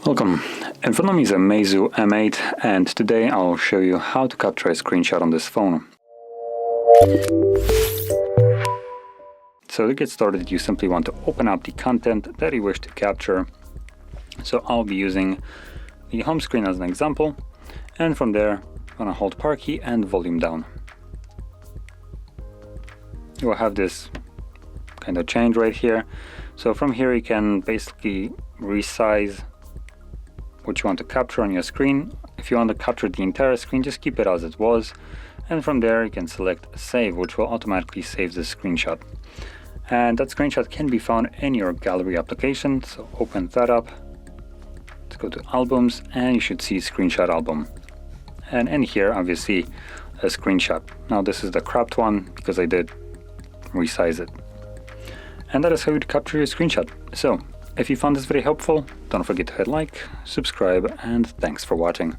Welcome. In front of me is a MEIZU M8 and today I'll show you how to capture a screenshot on this phone. So to get started, you simply want to open up the content that you wish to capture. So I'll be using the home screen as an example, and from there I'm going to hold power key and volume down. You will have this kind of change right here. So from here you can basically resize what you want to capture on your screen. If you want to capture the entire screen, just keep it as it was, and from there you can select save, which will automatically save the screenshot. And that screenshot can be found in your gallery application. So open that up, let's go to albums, and you should see screenshot album, and in here obviously a screenshot. Now this is the cropped one because I did resize it, and that is how you capture your screenshot. So if you found this video helpful, don't forget to hit like, subscribe, and thanks for watching.